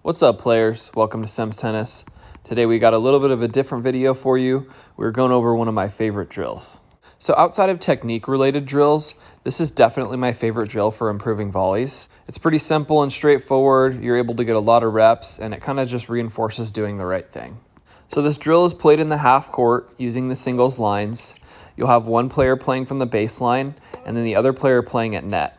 What's up, players? Welcome to Sims Tennis. Today we got a little bit of a different video for you. We're going over one of my favorite drills. So outside of technique-related drills, this is definitely my favorite drill for improving volleys. It's pretty simple and straightforward. You're able to get a lot of reps, and it kind of just reinforces doing the right thing. So this drill is played in the half court using the singles lines. You'll have one player playing from the baseline, and then the other player playing at net.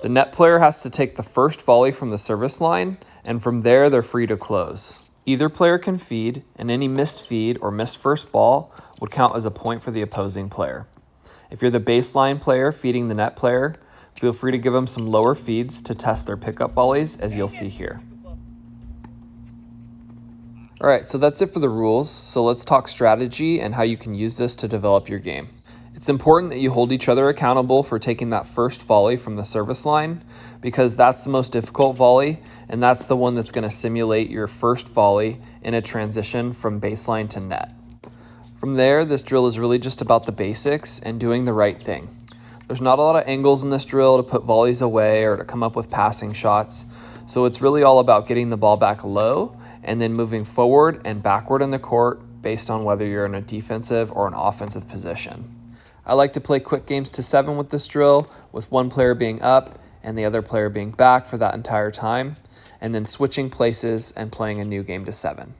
The net player has to take the first volley from the service line, and from there they're free to close. Either player can feed, and any missed feed or missed first ball would count as a point for the opposing player. If you're the baseline player feeding the net player, feel free to give them some lower feeds to test their pickup volleys, as you'll see here. All right, so that's it for the rules. So let's talk strategy and how you can use this to develop your game. It's important that you hold each other accountable for taking that first volley from the service line, because that's the most difficult volley, and that's the one that's going to simulate your first volley in a transition from baseline to net. From there, this drill is really just about the basics and doing the right thing. There's not a lot of angles in this drill to put volleys away or to come up with passing shots, so it's really all about getting the ball back low and then moving forward and backward in the court based on whether you're in a defensive or an offensive position. I like to play quick games to 7 with this drill, with one player being up and the other player being back for that entire time, and then switching places and playing a new game to 7.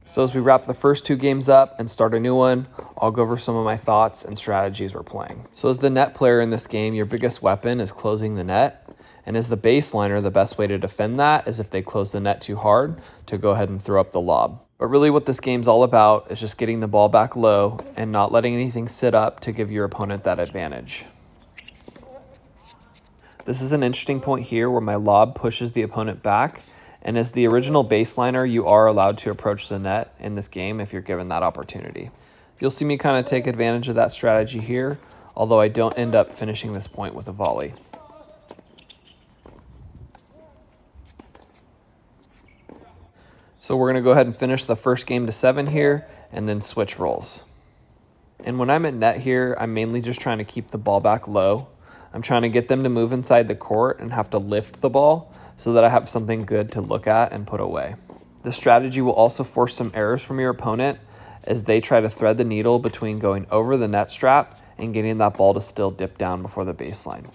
So as we wrap the first 2 games up and start a new one, I'll go over some of my thoughts and strategies we're playing. So as the net player in this game, your biggest weapon is closing the net, and as the baseliner, the best way to defend that is if they close the net too hard, to go ahead and throw up the lob. But really what this game's all about is just getting the ball back low and not letting anything sit up to give your opponent that advantage. This is an interesting point here where my lob pushes the opponent back, and as the original baseliner, you are allowed to approach the net in this game if you're given that opportunity. You'll see me kind of take advantage of that strategy here, although I don't end up finishing this point with a volley. So we're going to go ahead and finish the first game to 7 here and then switch roles. And when I'm at net here, I'm mainly just trying to keep the ball back low. I'm trying to get them to move inside the court and have to lift the ball so that I have something good to look at and put away. This strategy will also force some errors from your opponent as they try to thread the needle between going over the net strap and getting that ball to still dip down before the baseline.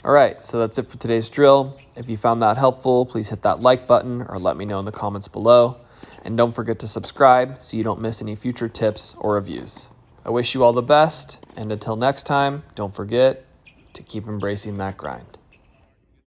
All right, so that's it for today's drill. If you found that helpful, please hit that like button or let me know in the comments below. And don't forget to subscribe so you don't miss any future tips or reviews. I wish you all the best, and until next time, don't forget to keep embracing that grind.